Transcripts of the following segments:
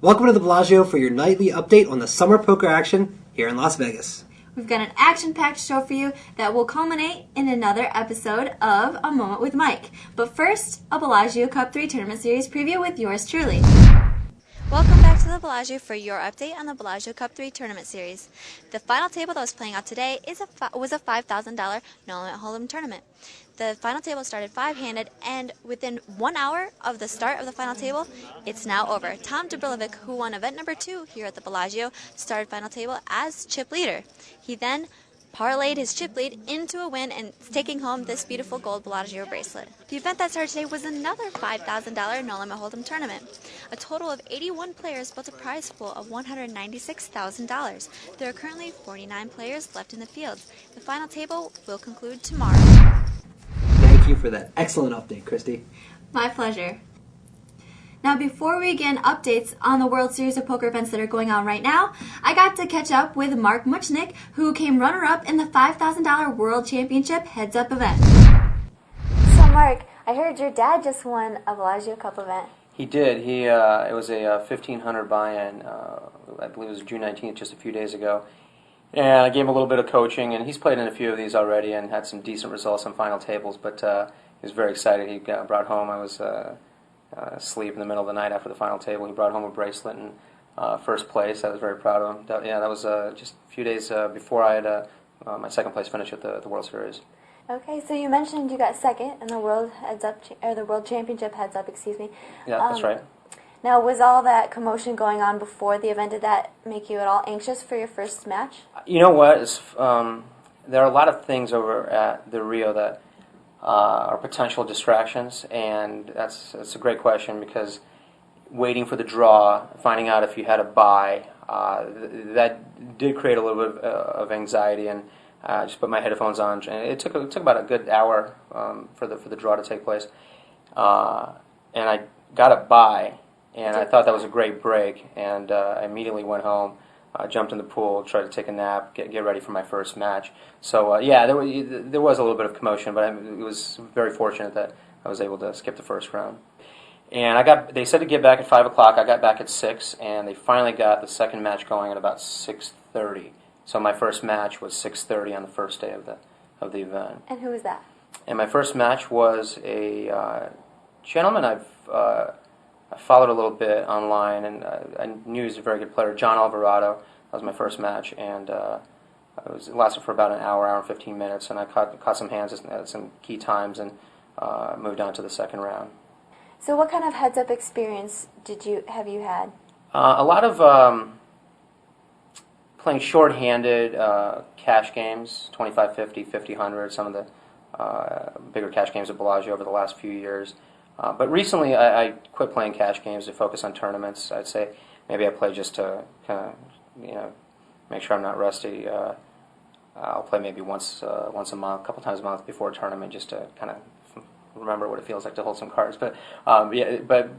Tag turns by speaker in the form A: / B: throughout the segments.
A: Welcome to the Bellagio for your nightly update on the summer poker action here in Las Vegas.
B: We've got an action-packed show for you that will culminate in another episode of A Moment with Mike. But first, a Bellagio Cup 3 Tournament Series preview with yours truly. Welcome back to the Bellagio for your update on the Bellagio Cup 3 Tournament Series. The final table that was playing out today was a $5,000 no-limit hold'em tournament. The final table started five-handed, and within 1 hour of the start of the final table, it's now over. Tom Dubrilovic, who won event number 2 here at the Bellagio, started final table as chip leader. He then parlayed his chip lead into a win and taking home this beautiful gold Bellagio bracelet. The event that started today was another $5,000 no-limit hold'em tournament. A total of 81 players built a prize pool of $196,000. There are currently 49 players left in the field. The final table will conclude tomorrow.
A: Thank you for that excellent update, Christy.
B: My pleasure. Now, before we begin updates on the World Series of Poker events that are going on right now, I got to catch up with Mark Muchnik, who came runner-up in the $5,000 World Championship heads-up event. So, Mark, I heard your dad just won a Bellagio Cup event.
C: He did. It was a 1,500 buy-in. I believe it was June 19th, just a few days ago. And I gave him a little bit of coaching, and he's played in a few of these already and had some decent results on final tables. But he was very excited. He brought home. I was asleep in the middle of the night after the final table. He brought home a bracelet in first place. I was very proud of him. That was just a few days before I had my second place finish at the World Series.
B: Okay, so you mentioned you got second in the World the World Championship heads-up. Excuse me.
C: Yeah, that's right.
B: Now, was all that commotion going on before the event? Did that make you at all anxious for your first match?
C: You know what? There are a lot of things over at the Rio that are potential distractions, and that's a great question because waiting for the draw, finding out if you had a bye, that did create a little bit of anxiety, and I just put my headphones on. And it took about a good hour for the draw to take place, and I got a bye. And I thought that was a great break, and I immediately went home, jumped in the pool, tried to take a nap, get ready for my first match. So there was a little bit of commotion, but it was very fortunate that I was able to skip the first round. And they said to get back at 5 o'clock. I got back at 6, and they finally got the second match going at about 6:30. So my first match was 6:30 on the first day of the event.
B: And who was that? And
C: my first match was a gentleman I followed a little bit online, and I knew he was a very good player, John Alvarado. That was my first match, and it lasted for about an hour and 15 minutes, and I caught some hands at some key times and moved on to the second round.
B: So what kind of heads-up experience have you had?
C: A lot of playing short-handed cash games, 25-50, 50-100, some of the bigger cash games at Bellagio over the last few years. But recently, I quit playing cash games to focus on tournaments. I'd say maybe I play just to kind of, make sure I'm not rusty. I'll play maybe once a month, a couple times a month before a tournament, just to kind of remember what it feels like to hold some cards. But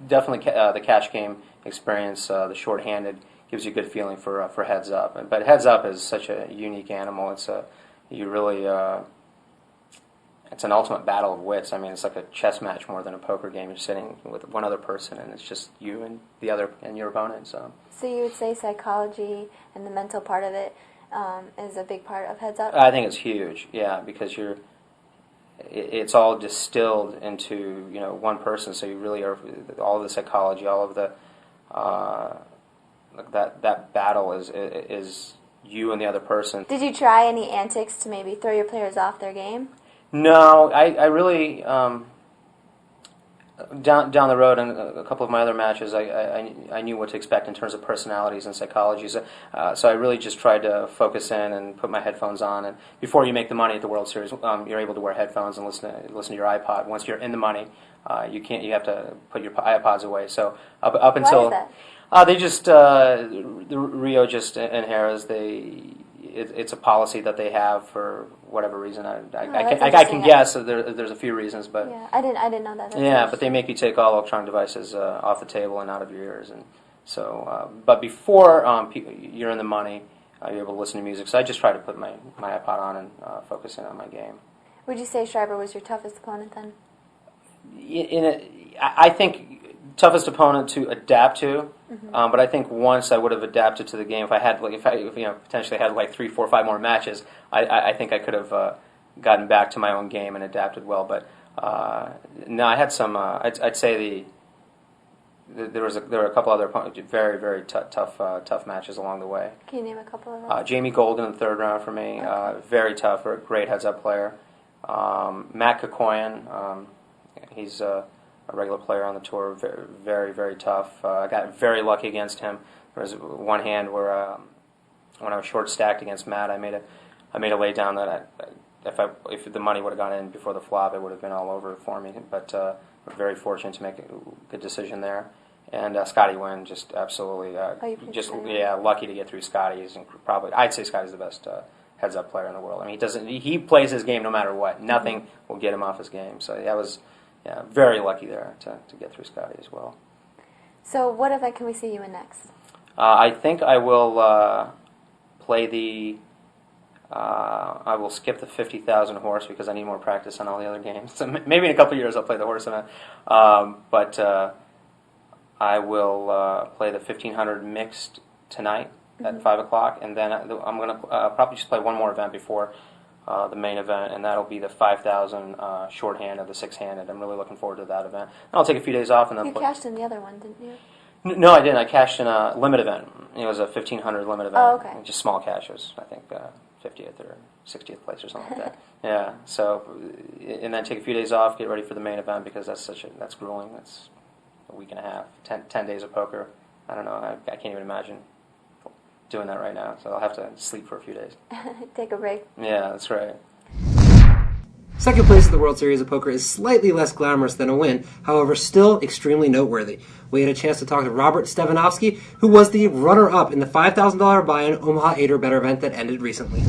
C: definitely the cash game experience, the short-handed, gives you a good feeling for heads up. But heads up is such a unique animal. It's an ultimate battle of wits. I mean, it's like a chess match more than a poker game. You're sitting with one other person, and it's just you and your opponent. So
B: you would say psychology and the mental part of it is a big part of heads up?
C: I think it's huge, yeah, because it's all distilled into one person. So you really are all of the psychology, all of the that battle is you and the other person.
B: Did you try any antics to maybe throw your players off their game?
C: No, I really down the road in a couple of my other matches, I knew what to expect in terms of personalities and psychology. So I really just tried to focus in and put my headphones on. And before you make the money at the World Series, you're able to wear headphones and listen to your iPod. Once you're in the money, you have to put your iPods away. So up until
B: why is that?
C: They just the Rio just inherits it's a policy that they have for whatever reason. I can guess that there's a few reasons, but
B: yeah, I didn't know that.
C: But they make you take all electronic devices off the table and out of your ears, and so. But before you're in the money, you're able to listen to music. So I just try to put my iPod on and focus in on my game.
B: Would you say Schreiber was your toughest opponent then?
C: I think toughest opponent to adapt to. But I think once I would have adapted to the game, if I had potentially had like 3, 4, 5 more matches, I think I could have gotten back to my own game and adapted well. But no, I had some. I'd say there were a couple other very very tough matches along the way.
B: Can you name a couple of those?
C: Jamie Golden in the third round for me, very tough, great heads up player. Matt Kokoyan, he's a regular player on the tour, very very, very tough. I got very lucky against him. There was one hand where when I was short stacked against Matt, I made a lay down that if the money would have gone in before the flop, it would have been all over for me. But we're very fortunate to make a good decision there. And Scotty Nguyen, just absolutely, lucky to get through Scotty. I'd say Scotty's the best heads-up player in the world. I mean, he plays his game no matter what. Nothing will get him off his game. So I was very lucky there to get through Scotty as well.
B: So what event can we see you in next?
C: I think I will play the. I will skip the 50,000 horse because I need more practice on all the other games. So maybe in a couple of years I'll play the horse event. But I will play the 1,500 mixed tonight at 5 o'clock, and then I'm going to probably just play one more event before the main event, and that'll be the 5,000 shorthanded, the six-handed. I'm really looking forward to that event. And I'll take a few days off and then play.
B: You cashed in the other one, didn't you?
C: No, I didn't. I cashed in a limit event. It was a 1,500 limit event.
B: Oh, okay.
C: Just small cashes, I think 50th or 60th place or something like that. Yeah. So, and then take a few days off, get ready for the main event because that's grueling. That's a week and a half, 10 days of poker. I don't know. I can't even imagine doing that right now. So I'll have to sleep for a few days.
B: Take a break.
C: Yeah, that's right.
A: Second place at the World Series of Poker is slightly less glamorous than a win, however still extremely noteworthy. We had a chance to talk to Robert Stevanovski, who was the runner-up in the $5,000 buy-in Omaha 8 or better event that ended recently.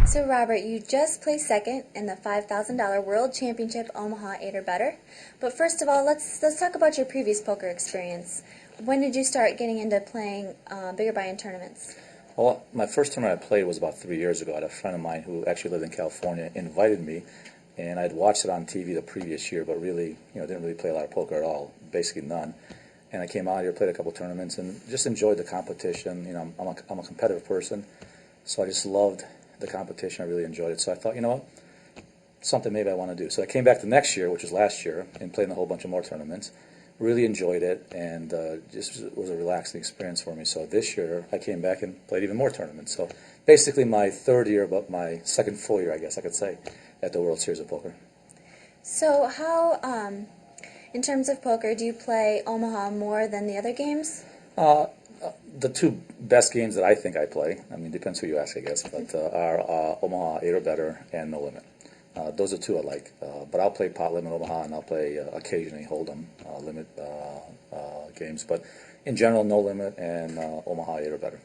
B: So Robert, you just placed second in the $5,000 World Championship Omaha 8 or better. But first of all, let's talk about your previous poker experience. When did you start getting into playing bigger buy-in tournaments?
D: Well, my first tournament I played was about 3 years ago. I had a friend of mine who actually lived in California invited me, and I'd watched it on TV the previous year, but really, didn't really play a lot of poker at all, basically none. And I came out here, played a couple tournaments, and just enjoyed the competition. I'm a competitive person, so I just loved the competition. I really enjoyed it. So I thought, something maybe I want to do. So I came back the next year, which was last year, and played in a whole bunch of more tournaments. Really enjoyed it, and just was a relaxing experience for me. So this year, I came back and played even more tournaments. So basically my third year, but my second full year, I guess I could say, at the World Series of Poker.
B: So how, in terms of poker, do you play Omaha more than the other games?
D: The two best games that I think I play, depends who you ask, I guess, but are Omaha 8 or better and No Limit. Those are two I like, but I'll play pot limit Omaha, and I'll play occasionally Hold'em limit games. But in general, No Limit and Omaha 8 or better.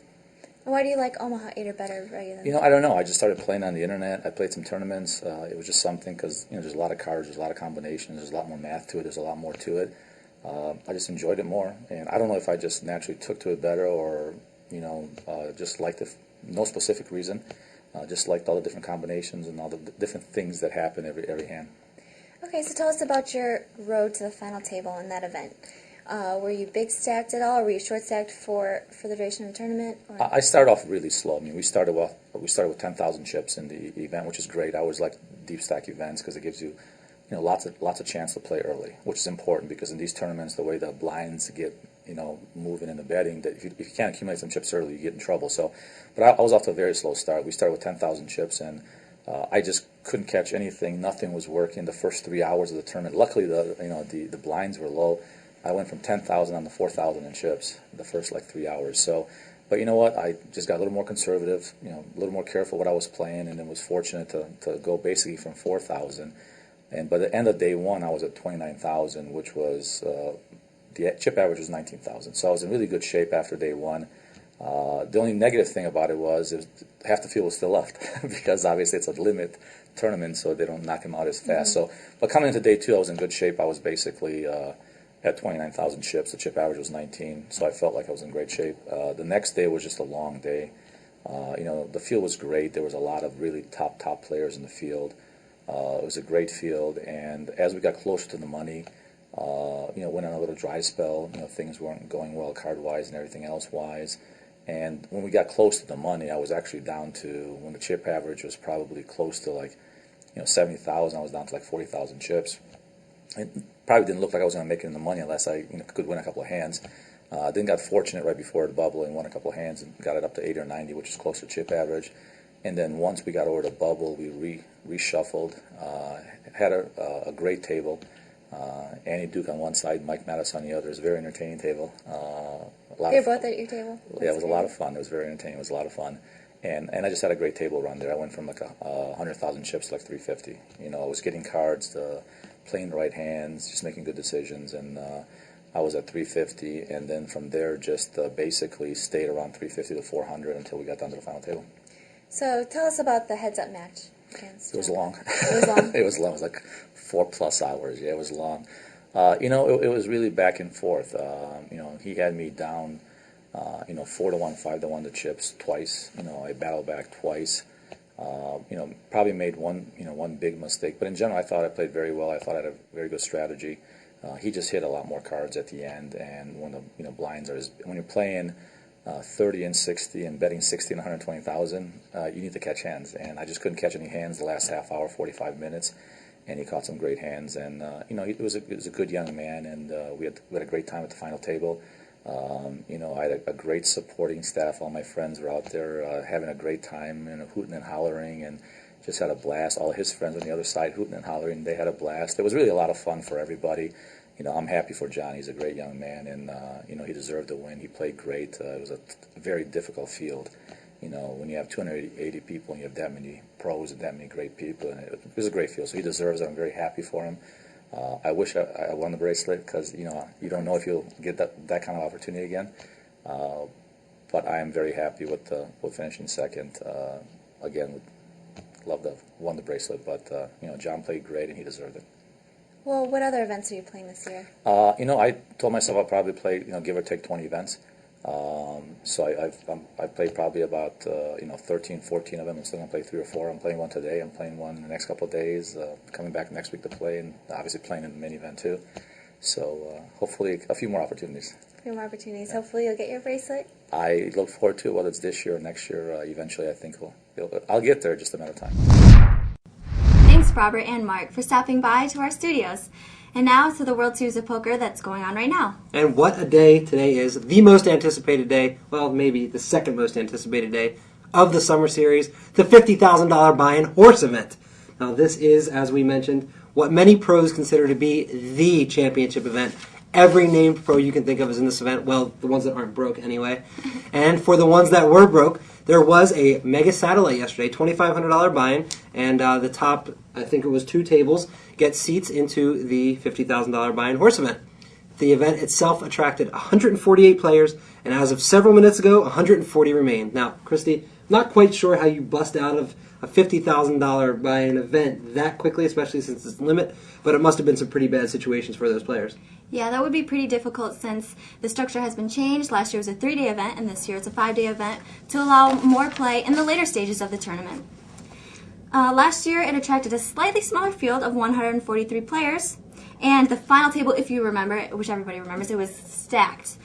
B: Why do you like Omaha 8 or better rather than?
D: I don't know. I just started playing on the internet. I played some tournaments. It was just something because there's a lot of cards, there's a lot of combinations, there's a lot more math to it, there's a lot more to it. I just enjoyed it more, and I don't know if I just naturally took to it better or just liked it. No specific reason. Just liked all the different combinations and all the different things that happen every hand.
B: Okay, so tell us about your road to the final table in that event. Were you big stacked at all, or were you short stacked for the duration of the tournament? Or?
D: I started off really slow. We started with 10,000 chips in the event, which is great. I always like deep stack events because it gives you lots of chance to play early, which is important because in these tournaments, the way the blinds get moving in the betting, that if you can't accumulate some chips early, you get in trouble. So, but I was off to a very slow start. We started with 10,000 chips, and I just couldn't catch anything. Nothing was working the first 3 hours of the tournament. Luckily, the blinds were low. I went from 10,000 on to 4,000 in chips the first 3 hours. So, but you know what? I just got a little more conservative, a little more careful what I was playing, and then was fortunate to go basically from 4,000. And by the end of day one, I was at 29,000, which was the chip average was 19,000. So I was in really good shape after day one. The only negative thing about it was half the field was still left because obviously it's a limit tournament, so they don't knock him out as fast. So, but coming into day two, I was in good shape. I was basically at 29,000 chips. The chip average was 19, so I felt like I was in great shape. The next day was just a long day. The field was great. There was a lot of really top players in the field. It was a great field, and as we got closer to the money, Went on a little dry spell. Things weren't going well card-wise and everything else-wise. And when we got close to the money, I was actually down to, when the chip average was probably close to like, 70,000, I was down to like 40,000 chips. It probably didn't look like I was going to make it in the money unless I could win a couple of hands. Then got fortunate right before the bubble and won a couple of hands and got it up to 80 or 90, which is close to chip average. And then once we got over the bubble, we reshuffled, had a great table. Annie Duke on one side, Mike Matusow on the other. It was a very entertaining table.
B: They're both at your table?
D: Yeah, it was a lot of fun. It was very entertaining. It was a lot of fun. And I just had a great table run there. I went from like 100,000 chips to like 350. I was getting cards, playing the right hands, just making good decisions. And I was at 350. And then from there, just basically stayed around 350 to 400 until we got down to the final table.
B: So tell us about the heads-up match.
D: It was long.
B: It was long?
D: It was long. It was like 4+ hours. Yeah, it was long. It was really back and forth. He had me down, 4-1, 5-1 the chips twice. I battled back twice. Probably made one big mistake. But in general, I thought I played very well. I thought I had a very good strategy. He just hit a lot more cards at the end. And when the blinds are, when you're playing 30 and 60 and betting 60 and 120,000, you need to catch hands. And I just couldn't catch any hands the last half hour, 45 minutes. And he caught some great hands. And, he was a good young man. And we had a great time at the final table. I had a great supporting staff. All my friends were out there having a great time, hooting and hollering, and just had a blast. All his friends on the other side hooting and hollering. They had a blast. It was really a lot of fun for everybody. I'm happy for John. He's a great young man, and he deserved to win. He played great. It was a very difficult field. When you have 280 people and you have that many pros and that many great people, and it was a great field. So he deserves it. I'm very happy for him. I wish I won the bracelet because you don't know if you'll get that kind of opportunity again. But I am very happy with finishing second. Again, would love to have won the bracelet, but John played great and he deserved it.
B: Well, what other events are you playing this year?
D: I told myself I'll probably play, give or take 20 events. So I've played probably about 13, 14 of them. I'm still going to play 3 or 4. I'm playing one today. I'm playing one in the next couple of days. Coming back next week to play, and obviously playing in the main event too. So hopefully a few more opportunities.
B: A few more opportunities. Yeah. Hopefully you'll get your bracelet.
D: I look forward to it, whether it's this year or next year. Eventually, I think I'll get there. Just a matter of time.
B: Thanks, Robert and Mark, for stopping by to our studios. And now to the World Series of Poker that's going on right now.
A: And what a day today is. The most anticipated day, well, maybe the second most anticipated day of the Summer Series, the $50,000 buy-in horse event. Now this is, as we mentioned, what many pros consider to be the championship event. Every named pro you can think of is in this event. Well, the ones that aren't broke anyway. And for the ones that were broke, there was a mega satellite yesterday, $2,500 buy-in, and the top, I think it was 2 tables, get seats into the $50,000 buy-in horse event. The event itself attracted 148 players, and as of several minutes ago, 140 remain. Now, Christy, not quite sure how you bust out of a $50,000 buy-in event that quickly, especially since it's the limit, but it must have been some pretty bad situations for those players.
B: Yeah, that would be pretty difficult since the structure has been changed. Last year was a 3-day event, and this year it's a 5-day event to allow more play in the later stages of the tournament. Last year it attracted a slightly smaller field of 143 players, and the final table, if you remember, which everybody remembers, it was stacked.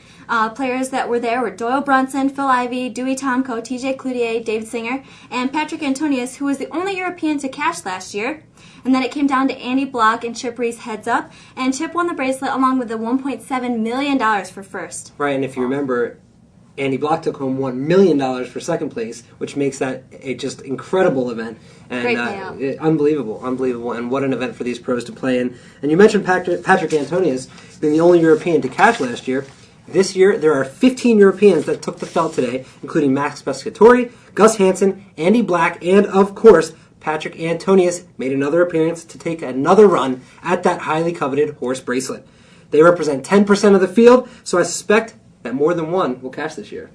B: Players that were there were Doyle Brunson, Phil Ivey, Dewey Tomko, TJ Cloutier, David Singer, and Patrick Antonius, who was the only European to cash last year. And then it came down to Andy Block and Chip Reese heads up, and Chip won the bracelet along with the $1.7 million for first.
A: Right, and if you remember, Andy Block took home $1 million for second place, which makes that a just incredible event. And,
B: great payout.
A: Unbelievable, and what an event for these pros to play in. And you mentioned Patrick Antonius being the only European to cash last year. This year, there are 15 Europeans that took the felt today, including Max Pescatori, Gus Hansen, Andy Black, and, of course, Patrick Antonius made another appearance to take another run at that highly coveted horse bracelet. They represent 10% of the field, so I suspect that more than one will cash this year.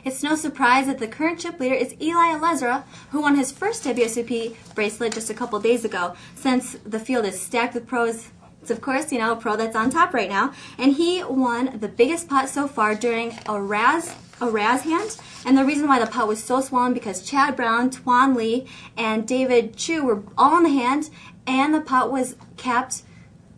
B: It's no surprise that the current chip leader is Eli Alezra, who won his first WSOP bracelet just a couple days ago. Since the field is stacked with pros, it's of course, a pro that's on top right now. And he won the biggest pot so far during a Raz hand. And the reason why the pot was so swollen because Chad Brown, Tuan Lee, and David Chu were all in the hand, and the pot was capped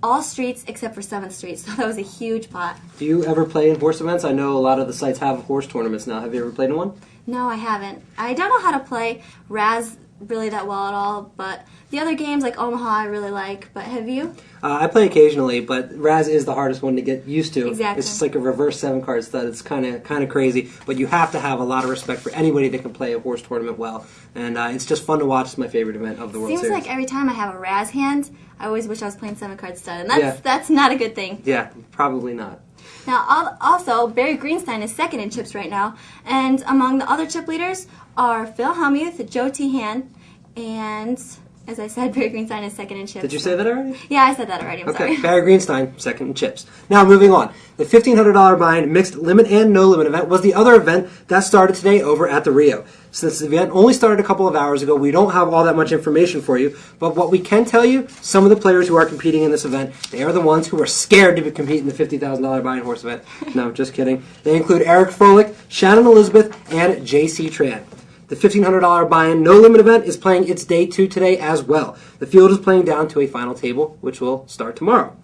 B: all streets except for 7th Street, so that was a huge pot.
A: Do you ever play in horse events? I know a lot of the sites have horse tournaments now. Have you ever played in one?
B: No, I haven't. I don't know how to play Raz really that well at all, but the other games like Omaha I really like, but have you?
A: I play occasionally, but Raz is the hardest one to get used to.
B: Exactly.
A: It's just like a reverse 7-card stud. It's kind of crazy, but you have to have a lot of respect for anybody that can play a horse tournament well, and it's just fun to watch. It's my favorite event of the World
B: Seems
A: Series.
B: like every time I have a Raz hand, I always wish I was playing 7-card stud, and that's not a good thing.
A: Yeah, probably not.
B: Now, also, Barry Greenstein is second in chips right now, and among the other chip leaders are Phil Hellmuth, Joe Tehan, and, as I said, Barry Greenstein is second in chips.
A: Did you say that already?
B: Yeah, I said that already. I'm
A: Okay,
B: sorry.
A: Barry Greenstein, second in chips. Now, moving on. The $1,500 buy-in mixed limit and no limit event was the other event that started today over at the Rio. Since the event only started a couple of hours ago, we don't have all that much information for you, but what we can tell you, some of the players who are competing in this event, they are the ones who are scared to compete in the $50,000 buy-in horse event. No, just kidding. They include Eric Froelich, Shannon Elizabeth, and J.C. Tran. The $1,500 buy-in no limit event is playing its day 2 today as well. The field is playing down to a final table, which will start tomorrow.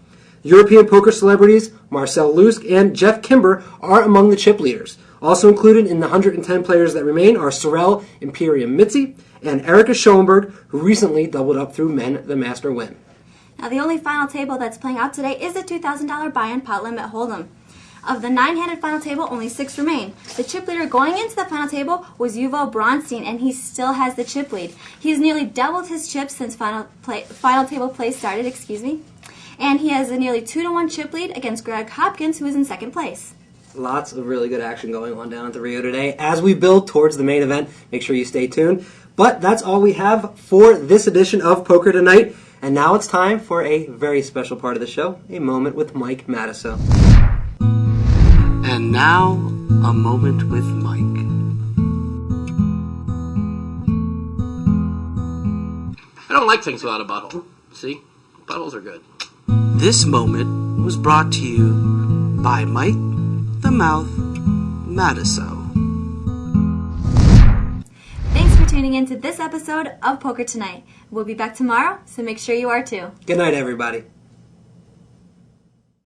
A: European poker celebrities Marcel Lusk and Jeff Kimber are among the chip leaders. Also included in the 110 players that remain are Sorel Imperium Mitzi and Erica Schoenberg, who recently doubled up through Men the Master Win.
B: Now, the only final table that's playing out today is the $2,000 buy-in pot limit hold'em. Of the 9-handed final table, only 6 remain. The chip leader going into the final table was Yuval Bronstein, and he still has the chip lead. He's nearly doubled his chips since final table play started, and he has a nearly 2-to-1 chip lead against Greg Hopkins, who is in second place.
A: Lots of really good action going on down at the Rio today. As we build towards the main event, make sure you stay tuned. But that's all we have for this edition of Poker Tonight. And now it's time for a very special part of the show, a moment with Mike Matusow.
E: And now, a moment with Mike.
F: I don't like things without a butthole. See? Buttholes are good.
E: This moment was brought to you by Mike the Mouth Matusow.
B: Thanks for tuning in to this episode of Poker Tonight. We'll be back tomorrow, so make sure you are too.
A: Good night, everybody.